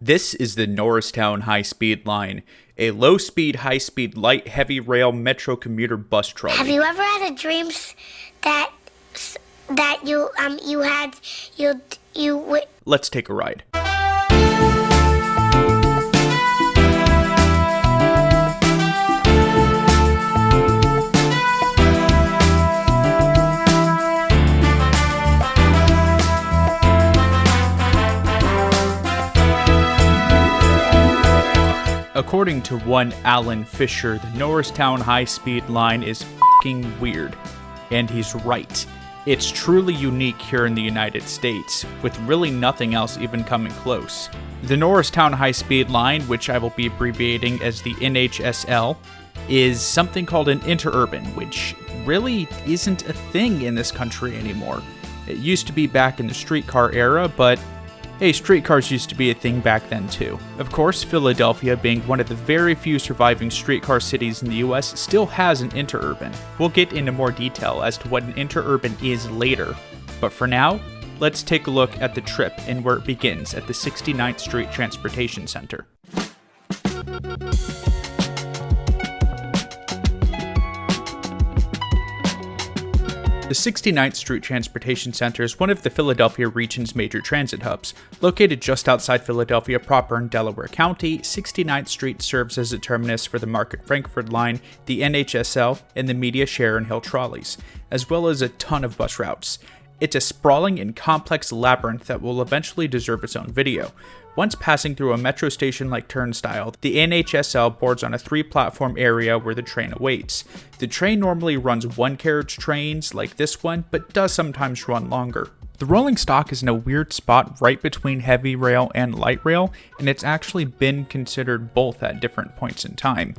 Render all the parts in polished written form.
This is the Norristown High-Speed Line, a low-speed, high-speed, light, heavy rail metro commuter bus trolley. Have you ever had a dream that you Let's take a ride. According to one Alan Fisher, the Norristown High-Speed Line is f***ing weird. And he's right. It's truly unique here in the United States, with really nothing else even coming close. The Norristown High-Speed Line, which I will be abbreviating as the NHSL, is something called an interurban, which really isn't a thing in this country anymore. It used to be back in the streetcar era, but hey, streetcars used to be a thing back then too. Of course, Philadelphia, being one of the very few surviving streetcar cities in the US, still has an interurban. We'll get into more detail as to what an interurban is later. But for now, let's take a look at the trip and where it begins at the 69th Street Transportation Center. The 69th Street Transportation Center is one of the Philadelphia region's major transit hubs. Located just outside Philadelphia proper in Delaware County, 69th Street serves as a terminus for the Market-Frankford line, the NHSL, and the Media Sharon Hill trolleys, as well as a ton of bus routes. It's a sprawling and complex labyrinth that will eventually deserve its own video. Once passing through a metro station-like turnstile, the NHSL boards on a 3-platform area where the train awaits. The train normally runs one-carriage trains like this one, but does sometimes run longer. The rolling stock is in a weird spot right between heavy rail and light rail, and it's actually been considered both at different points in time.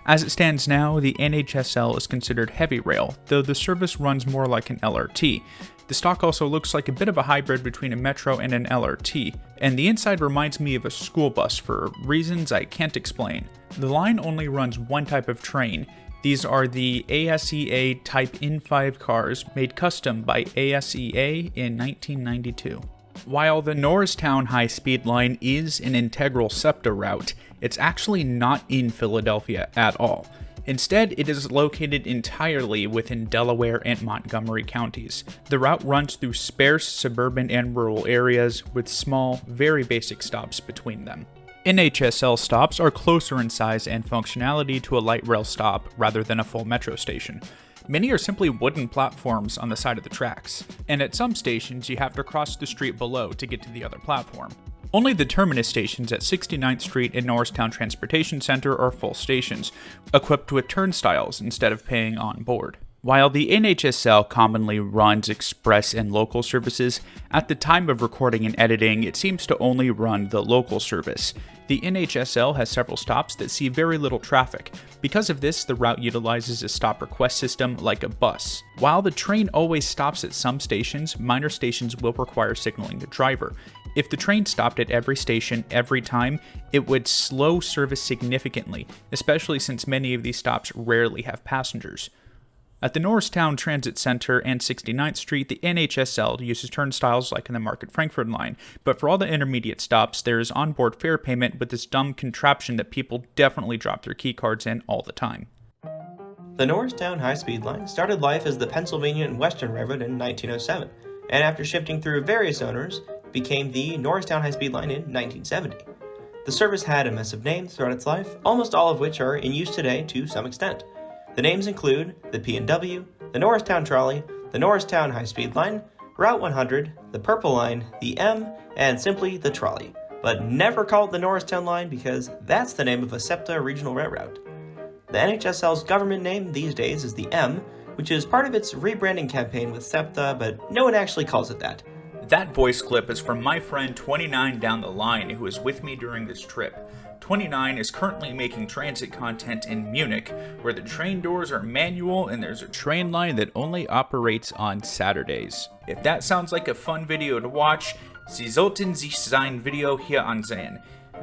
As it stands now, the NHSL is considered heavy rail, though the service runs more like an LRT. The stock also looks like a bit of a hybrid between a metro and an LRT, and the inside reminds me of a school bus for reasons I can't explain. The line only runs one type of train. These are the ASEA Type N5 cars made custom by ASEA in 1992. While the Norristown High-Speed Line is an integral SEPTA route, it's actually not in Philadelphia at all. Instead, it is located entirely within Delaware and Montgomery counties. The route runs through sparse suburban and rural areas with small, very basic stops between them. NHSL stops are closer in size and functionality to a light rail stop rather than a full metro station. Many are simply wooden platforms on the side of the tracks, and at some stations you have to cross the street below to get to the other platform. Only the terminus stations at 69th Street and Norristown Transportation Center are full stations, equipped with turnstiles instead of paying on board. While the NHSL commonly runs express and local services, at the time of recording and editing, it seems to only run the local service. The NHSL has several stops that see very little traffic. Because of this, the route utilizes a stop request system like a bus. While the train always stops at some stations, minor stations will require signaling the driver. If the train stopped at every station every time, it would slow service significantly, especially since many of these stops rarely have passengers. At the Norristown Transit Center and 69th Street, the NHSL uses turnstiles like in the Market-Frankford line, but for all the intermediate stops, there is onboard fare payment with this dumb contraption that people definitely drop their keycards in all the time. The Norristown High-Speed Line started life as the Pennsylvania and Western Railroad in 1907, and after shifting through various owners, became the Norristown High-Speed Line in 1970. The service had a mess of names throughout its life, almost all of which are in use today to some extent. The names include the P&W, the Norristown Trolley, the Norristown High-Speed Line, Route 100, the Purple Line, the M, and simply the Trolley, but never called the Norristown Line because that's the name of a SEPTA regional railroad. The NHSL's government name these days is the M, which is part of its rebranding campaign with SEPTA, but no one actually calls it that. That voice clip is from my friend 29 down the line who was with me during this trip. 29 is currently making transit content in Munich, where the train doors are manual and there's a train line that only operates on Saturdays. If that sounds like a fun video to watch, Sie sollten sich sein Video hier ansehen.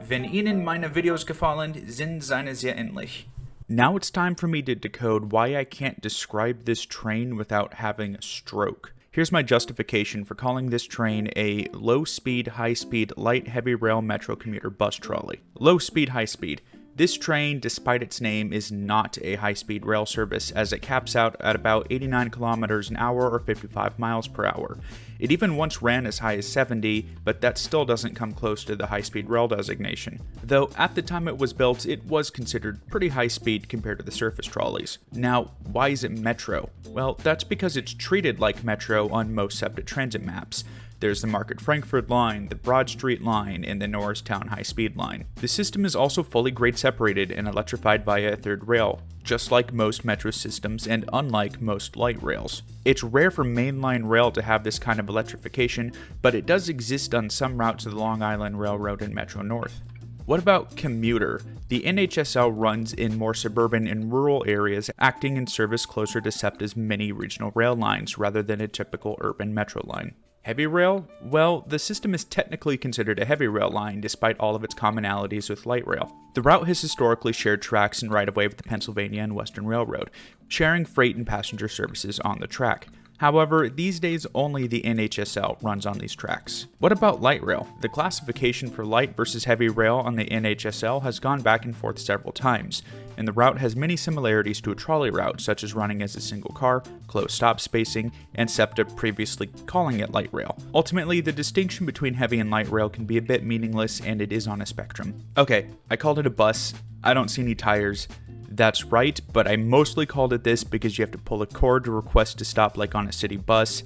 Wenn Ihnen meine Videos gefallen, sind seine sehr ähnlich. Now it's time for me to decode why I can't describe this train without having a stroke. Here's my justification for calling this train a low-speed, high-speed, light heavy rail metro commuter bus trolley. Low-speed, high-speed. This train, despite its name, is not a high-speed rail service, as it caps out at about 89 kilometers an hour or 55 miles per hour. It even once ran as high as 70, but that still doesn't come close to the high-speed rail designation. Though at the time it was built, it was considered pretty high-speed compared to the surface trolleys. Now, why is it metro? Well, that's because it's treated like metro on most SEPTA transit maps. There's the Market-Frankfurt line, the Broad Street line, and the Norristown high-speed line. The system is also fully grade separated and electrified via a third rail, just like most metro systems and unlike most light rails. It's rare for mainline rail to have this kind of electrification, but it does exist on some routes of the Long Island Railroad and Metro North. What about commuter? The NHSL runs in more suburban and rural areas, acting in service closer to SEPTA's many regional rail lines rather than a typical urban metro line. Heavy rail? Well, the system is technically considered a heavy rail line despite all of its commonalities with light rail. The route has historically shared tracks and right-of-way with the Pennsylvania and Western Railroad, sharing freight and passenger services on the track. However, these days only the NHSL runs on these tracks. What about light rail? The classification for light versus heavy rail on the NHSL has gone back and forth several times, and the route has many similarities to a trolley route, such as running as a single car, close stop spacing, and SEPTA previously calling it light rail. Ultimately, the distinction between heavy and light rail can be a bit meaningless, and it is on a spectrum. Okay, I called it a bus. I don't see any tires. That's right, but I mostly called it this because you have to pull a cord to request to stop like on a city bus.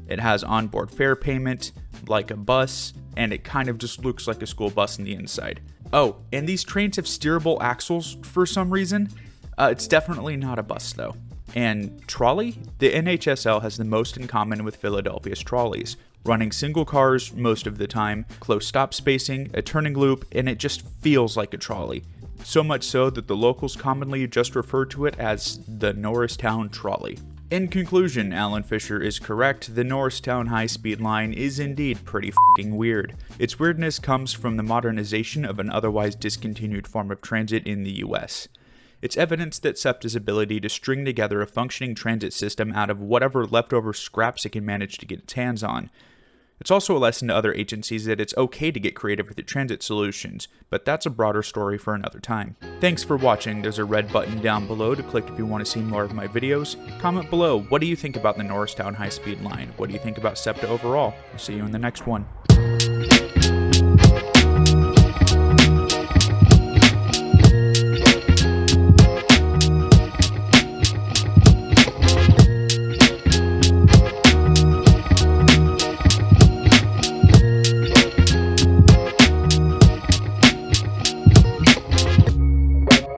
It has onboard fare payment, like a bus, and it kind of just looks like a school bus on the inside. Oh, and these trains have steerable axles for some reason. It's definitely not a bus though. And trolley? The NHSL has the most in common with Philadelphia's trolleys. Running single cars most of the time, close stop spacing, a turning loop, and it just feels like a trolley. So much so that the locals commonly just refer to it as the Norristown trolley. In conclusion, Alan Fisher is correct. The Norristown high-speed line is indeed pretty f***ing weird. Its weirdness comes from the modernization of an otherwise discontinued form of transit in the US. It's evidence that SEPTA's ability to string together a functioning transit system out of whatever leftover scraps it can manage to get its hands on. It's also a lesson to other agencies that it's okay to get creative with your transit solutions, but that's a broader story for another time. Thanks for watching. There's a red button down below to click if you want to see more of my videos. Comment below, what do you think about the Norristown high-speed line? What do you think about SEPTA overall? I'll see you in the next one.